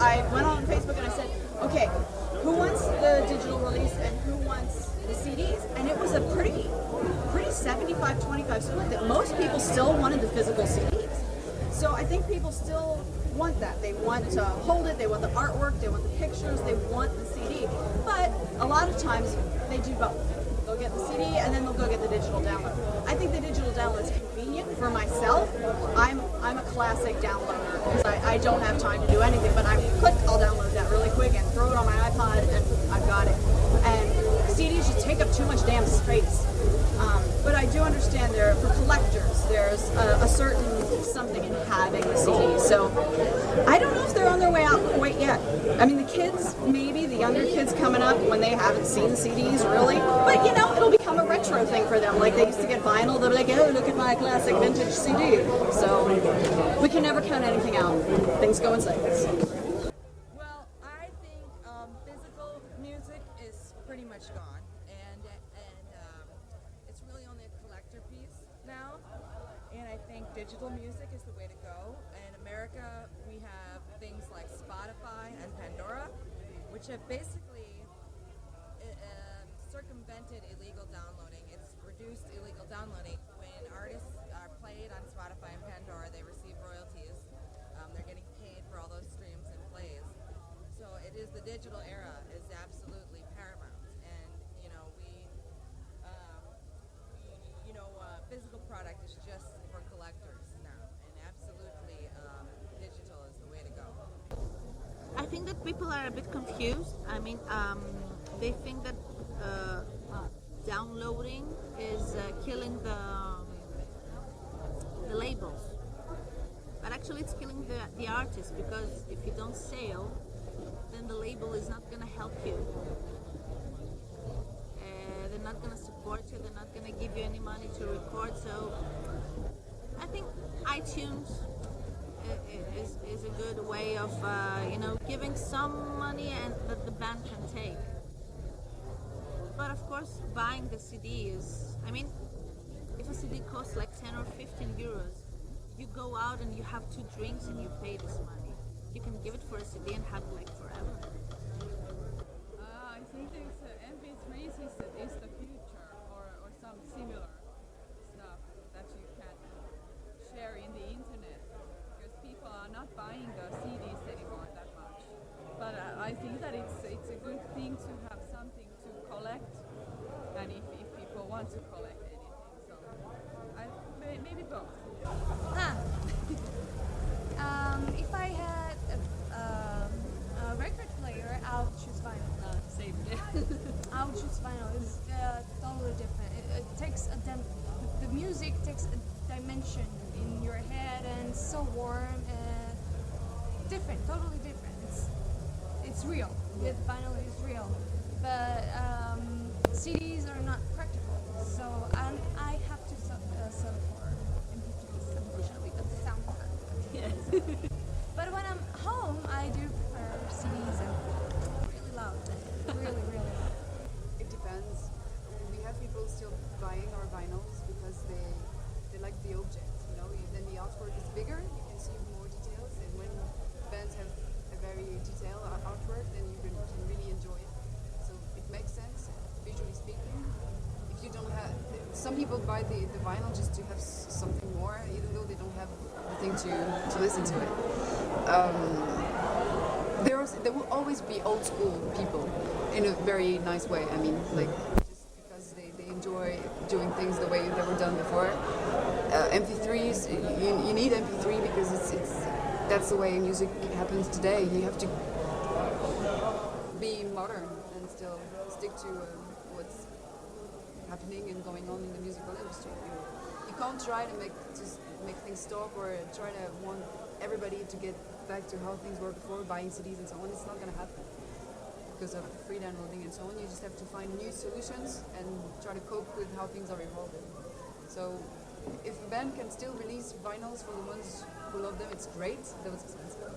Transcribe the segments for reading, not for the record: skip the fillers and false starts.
I went on Facebook and I said, okay, who wants the digital release and who wants the CDs? And it was a pretty 75-25 split that most people still wanted the physical CDs. So I think people still want that. They want to hold it, they want the artwork, they want the pictures, they want the CD. But a lot of times they do both. They'll get the CD and then they'll go get the digital download. I think the digital download is convenient for myself. I'm a classic downloader because I don't have time to do anything, but I click, I'll download that really quick and throw it on my iPod and I've got it. And CDs just take up too much damn space. But I do understand for collectors, there's a certain something in having the CD. So I don't know if they're on their way out quite yet. I mean, the kids, maybe the younger kids coming up when they haven't seen CDs really, but you know, it'll become a retro thing for them. Like they used to get vinyl, they'll be like, oh, look at my classic vintage CD. So we can never count anything out. Things go in cycles. Well, I think physical music is pretty much gone. It's really only a collector piece now, and I think digital music is the way to go. In America, we have things like Spotify and Pandora, which have basically circumvented illegal downloading. It's reduced illegal downloading. When artists are played on Spotify and Pandora, they receive royalties. They're getting paid for all those streams and plays. So it is the digital era is absolutely paramount. Physical product is just for collectors now, and absolutely digital is the way to go. I think that people are a bit confused. I mean, they think that downloading is killing the labels, but actually it's killing the artist, because if you don't sell, then the label is not going to help you. They're not going to support you, they're not going to give you any money to record. So I think iTunes is a good way of giving some money and that the band can take. But of course, buying the CD is, I mean, if a CD costs like 10 or 15 euros, you go out and you have 2 drinks and you pay this money. You can give it for a CD and have it like forever. I think this MP3 is the future, or some similar stuff that you can share in the internet, because people are not buying the CDs anymore that much. But I think that it's a good thing to have something to collect, and if people want to collect anything, so maybe both. If I had a record player, I would choose vinyl. Same. I would choose vinyl. It's totally different. It takes the music takes a dimension in your head, and it's so warm and different, totally different. It's real. With vinyl, it's real. But CDs are not practical, so I have to settle for MP3s, unfortunately. But the sound fun. Yes. But when I'm home, I do prefer CDs and really loud. Really, really loud. It depends. We have people still buying our vinyls because they like the object. Then the artwork is bigger, you can see more details, and when bands have a very detailed artwork, then you can really enjoy it. So it makes sense, visually speaking. If you don't have, some people buy the vinyl just to have something more, even though they don't have the thing to listen to it. There will always be old school people in a very nice way. I mean, like, just because they enjoy doing things the way they were done before. MP3s, you need MP3 because that's the way music happens today. You have to be modern and still stick to what's happening and going on in the musical industry. You can't try to make things stop, or try to want everybody to get back to how things were before, buying CDs and so on. It's not going to happen because of free downloading and so on. You just have to find new solutions and try to cope with how things are evolving. So if a band can still release vinyls for the ones who love them, it's great. That was expensive.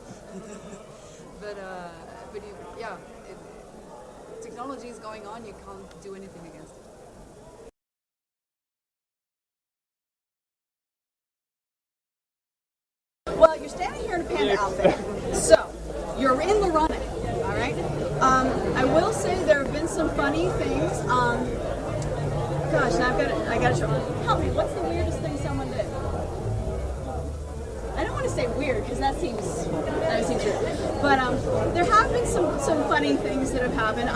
but technology is going on. You can't do anything against it. Well, you're standing here in a panda outfit, so you're in the running. All right. I will say there have been some funny things. Gosh, now I got to show. Help me. What's the weirdest thing someone did? I don't want to say weird because that seems weird. But there have been some funny things that have happened.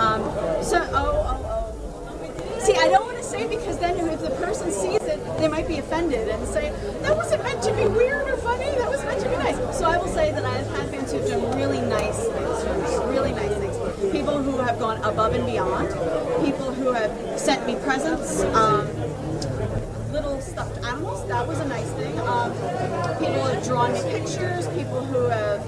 See, I don't want to say because then if the person sees it, they might be offended and say, that wasn't meant to be weird or funny, that was meant to be nice. So I will say that I've had fans who've done really nice things for me, really nice things. People who have gone above and beyond, people who have sent me presents, little stuffed animals, that was a nice thing. People who have drawn me pictures, people who have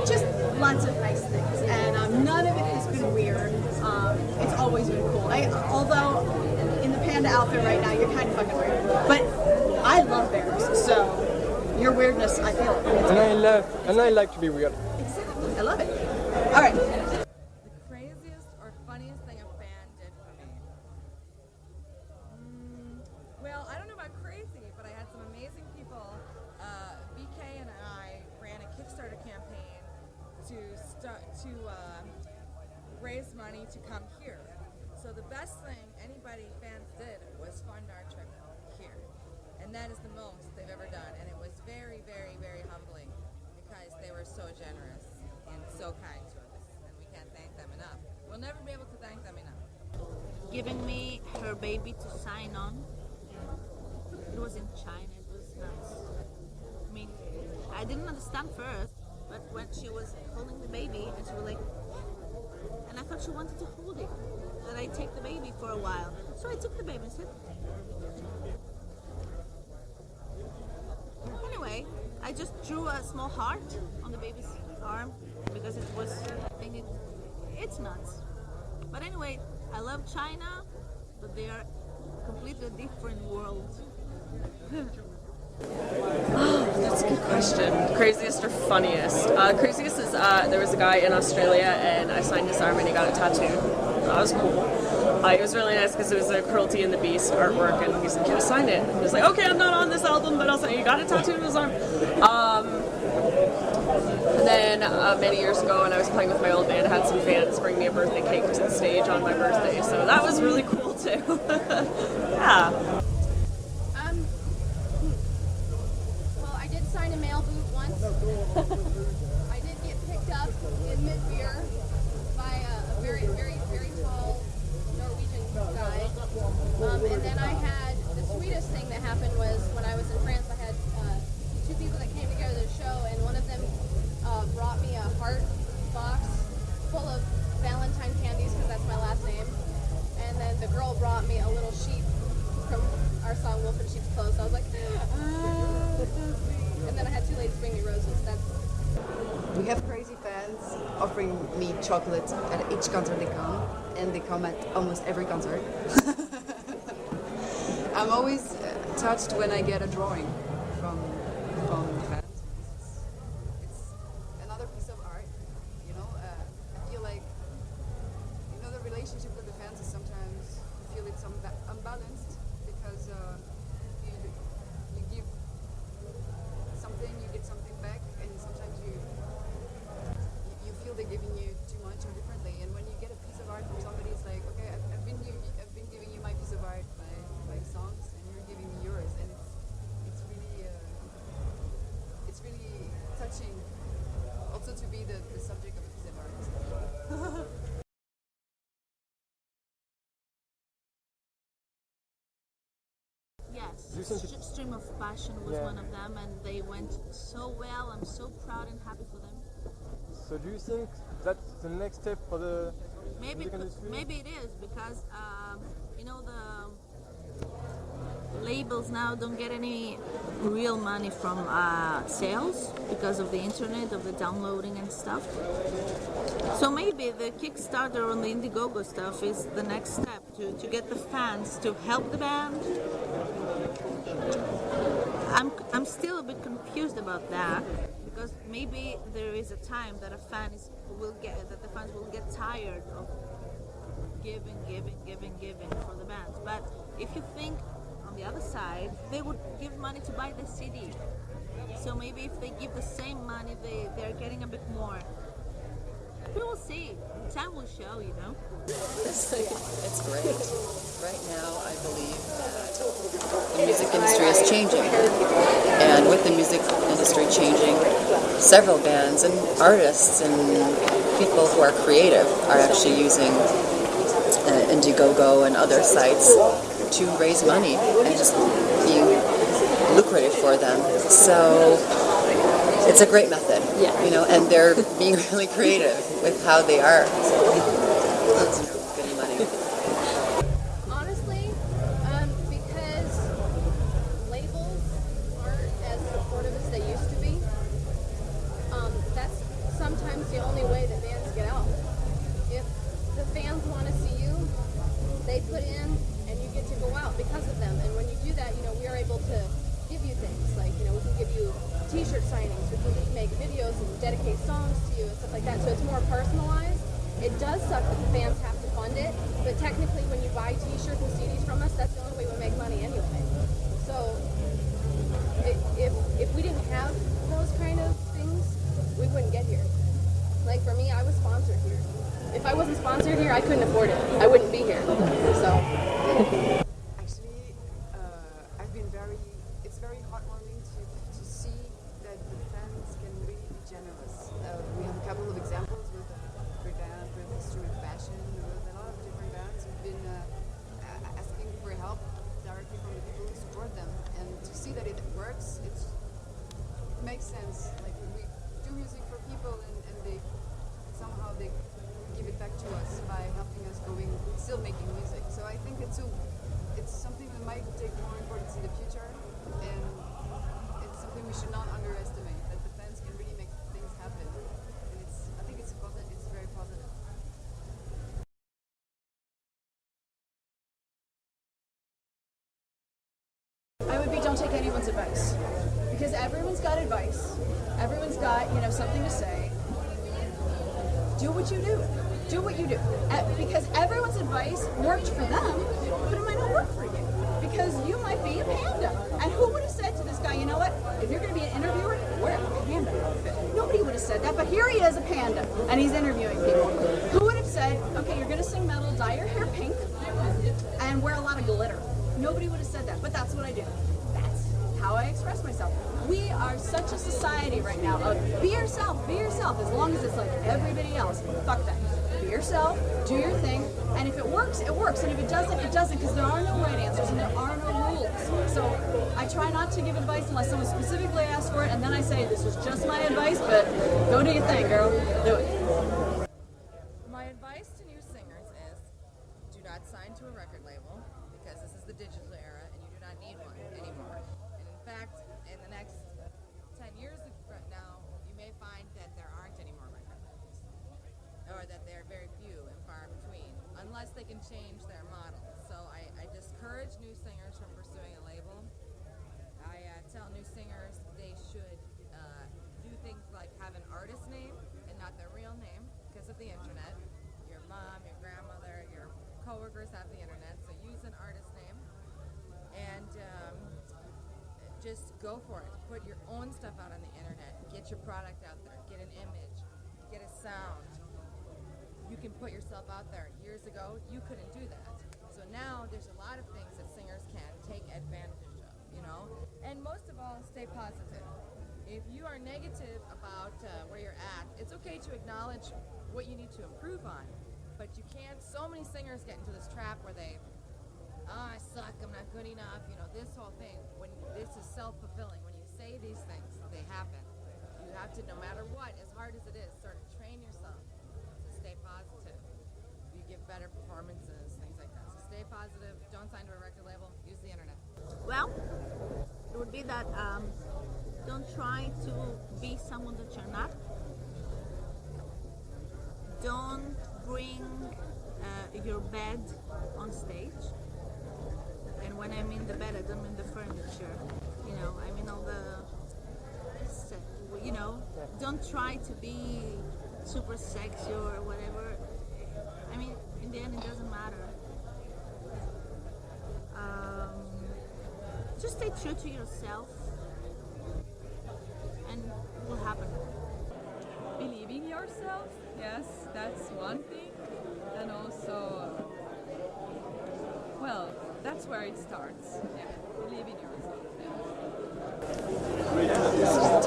just lots of nice things. And none of it has been weird. It's always been cool. Although in the panda outfit right now, you're kind of fucking weird. But I love bears, so your weirdness, I feel it. And I like to be weird. Exactly. I love it. All right. The craziest or funniest thing a fan did for me? Well, I don't know about crazy, but I had some amazing people. BK and I ran a Kickstarter campaign to raise money to come here. So the best thing fans did was fund our trip here. And that is the most they've ever done. And it was very, very, very humbling because they were so generous and so kind to us. And we can't thank them enough. We'll never be able to thank them enough. Giving me her baby to sign on. It was in China. It was nuts. I mean, I didn't understand first, but when she was holding the baby and she was like, and I thought she wanted to hold it, that I take the baby for a while. So I took the baby and said, anyway, I just drew a small heart on the baby's arm because it was, I think it's nuts. But anyway, I love China, but they are completely different worlds. That's a good question. Craziest or funniest? Craziest is there was a guy in Australia and I signed his arm and he got a tattoo. That was cool. It was really nice because it was a Cruelty and the Beast artwork and he said, "Can I sign it?" And I was like, "Okay, I'm not on this album, but I'll sign it." You got a tattoo in his arm. And then many years ago when I was playing with my old band, I had some fans bring me a birthday cake to the stage on my birthday, so that was really cool too. Yeah. Well, I did sign a male boot once. I did get picked up in mid-beer by a very, very, very tall Norwegian guy. And then I had, the sweetest thing that happened was when I was in France, I had two people that came together to the show, and one of them brought me a heart box full of Valentine candies, because that's my last name. And then the girl brought me a little sheep from our song Wolf in Sheep's Clothes. So I was like, and then I had two ladies bring me roses. We have crazy fans offering me chocolate at each concert they come, and they come at almost every concert. I'm always touched when I get a drawing from fans. It's another piece of art, you know. I feel like, you know, the relationship with the fans is sometimes you feel it's unbalanced because you give something, you get something back, and sometimes you feel they're giving you too much or differently. And when you get a piece of art from somebody, it's like, okay, I've been giving you my piece of art by songs, and you're giving me yours, and it's really touching. Also to be the subject of a piece of art. Yes, Stream of Passion was one of them, and they went so well. I'm so proud and happy for them. So do you think that's the next step for the Maybe music industry? maybe it is because you know the labels now don't get any real money from sales because of the internet, of the downloading and stuff. So maybe the Kickstarter on the Indiegogo stuff is the next step to get the fans to help the band. I'm still a bit confused about that because maybe there is a time that the fans will get tired of giving for the bands. But if you think on the other side, they would give money to buy the CD. So maybe if they give the same money, they're getting a bit more. We will see. Time will show, you know. It's great. Right now, I believe that the music industry is changing. And with the music industry changing, several bands and artists and people who are creative are actually using Indiegogo and other sites to raise money and just being lucrative for them. So it's a great method, you know, and they're being really creative with how they are. It's good money. Honestly, because labels aren't as supportive as they used to be, that's sometimes the only way that bands get out. If the fans want to see you, they put in and you get to go out because of them. And when you do that, you know, we are able to give you things like, you know, we can give you t-shirt signings, we can make videos and dedicate songs to you and stuff like that, so it's more personalized. It does suck that the fans have to fund it, but technically when you buy t-shirts and CDs from us, that's the only way we make money anyway. So if we didn't have those kind of things, we wouldn't get here. Like for me, I was sponsored here. If I wasn't sponsored here, I couldn't afford it. I wouldn't be here. So Actually, I've been it's very heartwarming to see that the fans can really be generous. We have a couple of examples with Rebergue, with History of Fashion, with a lot of different bands who've been asking for help directly from the people who support them. And to see that it works, it makes sense. Like when we do music for people and they somehow they give it back to us by helping us still making music. So I think it's something that might take more importance in the future, and it's something we should not underestimate, that the fans can really make things happen. And I think it's very positive. I would be, don't take anyone's advice, because everyone's got advice. Everyone's got, you know, something to say. Do what you do. Do what you do. Because everyone's advice worked for them, but it might not work for you. Because you might be a panda. And who would have said to this guy, you know what, if you're going to be an interviewer, wear a panda outfit. Nobody would have said that, but here he is, a panda, and he's interviewing people. Who would have said, okay, you're going to sing metal, dye your hair pink, and wear a lot of glitter? Nobody would have said that, but that's what I do. That's how I express myself. We are such a society right now of be yourself, as long as it's like everybody else. Fuck that. Be yourself, do your thing, and if it works, it works, and if it doesn't, it doesn't, because there are no right answers and there are no rules. So I try not to give advice unless someone specifically asks for it, and then I say, this was just my advice, but go do your thing, girl. Do it. My advice to new singers is do not sign to a record label, because this is the digital era and you do not need one anymore. And in fact, in the next 10 years from now, you may find that there aren't any more record labels, or that they're very few and far between, unless they can change their model. So I discourage new singers from pursuing a label. I tell new singers they should do things like have an artist name and not their real name because of the internet. Your mom, your grandmother, your coworkers have the internet, so use an artist name and just go for it. Put your own stuff out on the internet. Get your product out there. Get an image. Get a sound. You can put yourself out there. Years ago, you couldn't do that. So now there's a lot of things that singers can take advantage of, you know? And most of all, stay positive. If you are negative about where you're at, it's okay to acknowledge what you need to improve on. But you can't, so many singers get into this trap where they, I suck, I'm not good enough, you know, this whole thing. When this is self-fulfilling, when you say these things, they happen. You have to, no matter what, as hard as it is, sort of train yourself to stay positive. You give better performances, things like that. So stay positive, don't sign to a record label, use the internet. Well, it would be that don't try to be someone that you're not. Don't bring your bed on stage. And when I mean the bed, I don't mean the furniture. You know, I mean all the, you know, don't try to be super sexy or whatever. I mean, in the end, it doesn't matter. just stay true to yourself, and it will happen. Believing yourself, yes, that's one thing. And also, well, that's where it starts. Yeah, believing yourself. Yeah.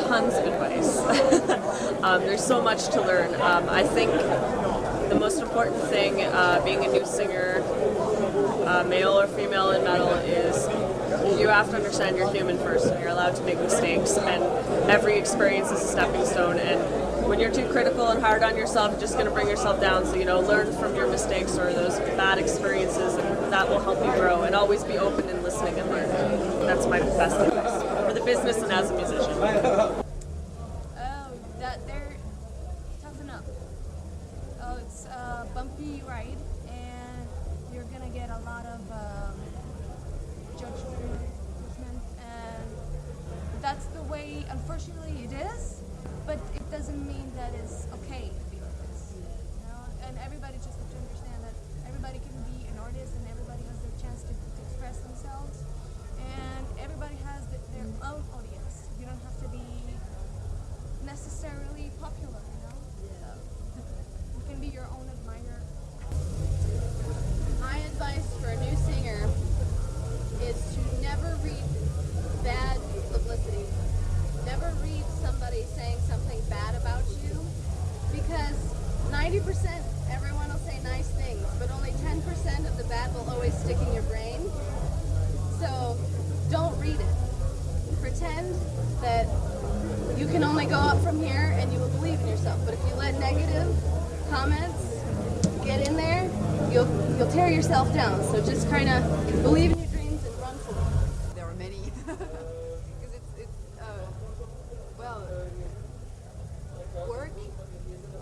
Tons of advice. There's so much to learn. I think the most important thing, being a new singer, male or female in metal, is you have to understand you're human first, and you're allowed to make mistakes, and every experience is a stepping stone. And when you're too critical and hard on yourself, you're just going to bring yourself down. So, learn from your mistakes or those bad experiences, and that will help you grow. And always be open and listening and learning. That's my best advice for the business and as a musician. Oh, that they're toughen up. Oh, it's a bumpy ride, and you're gonna get a lot of judgment, and that's the way. Unfortunately, it is, but it doesn't mean that it's okay to be like this. And everybody just have to understand that everybody can be an artist, and everybody has their chance to express themselves, and everybody has their own audience. You don't have to be necessarily popular, you can be your own admirer. My advice for a new singer is to never read bad publicity. Never read somebody saying something bad about you, because 90% everyone will say nice things, but only 10% of the bad will always stick in your brain. So don't read it. Pretend that you can only go up from here and you will believe in yourself. But if you let negative comments get in there, you'll tear yourself down. So just kind of believe in your dreams and run for it. There are many. Because work,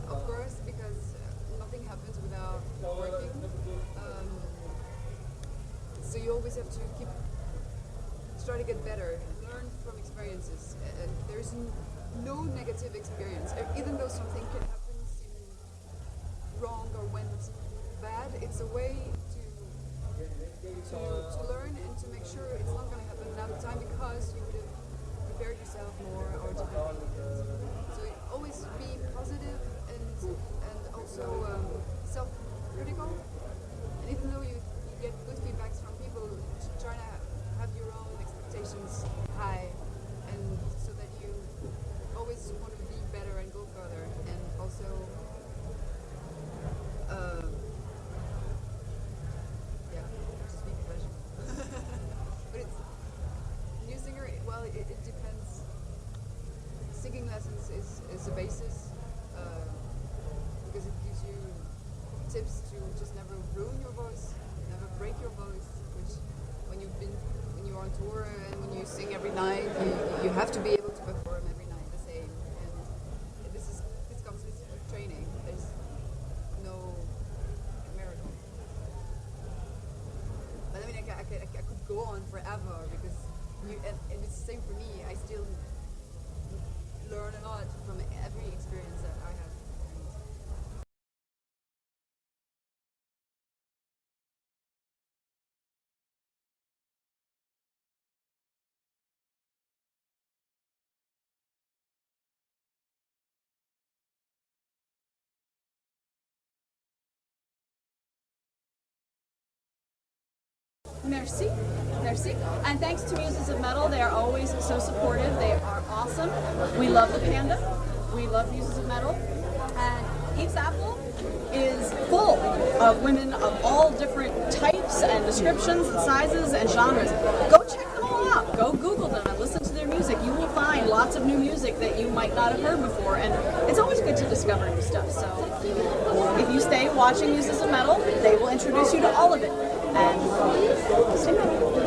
of course, because nothing happens without working. So you always have to try to get better, learn from experiences. There's no negative experience. Even though something can happen, seem wrong or went bad, it's a way to learn and to make sure it's not going to happen another time, because you would have prepared yourself more or differently. So always be positive and also self-critical. And even though you get good feedbacks from people, try to have your own expectations high, and so that you always want to be better and go further. And also just be professional. But it's new singer, well, it depends. Singing lessons is a basis, because it gives you tips to just never ruin your voice, never break your voice, which when you're on tour and when you sing every night, you have to be able to perform every night the same. And this comes with training. There's no miracle. But I mean, I could go on forever, because and it's the same for me. I still learn a lot from every experience that I have. Merci. Merci. And thanks to Muses of Metal, they are always so supportive. They are awesome. We love the Panda. We love Muses of Metal. And Eve's Apple is full of women of all different types and descriptions and sizes and genres. Go check them all out. Go Google them and listen to their music. You will find lots of new music that you might not have heard before. And it's always good to discover new stuff. So if you stay watching Muses of Metal, they will introduce you to all of it. And stay tuned.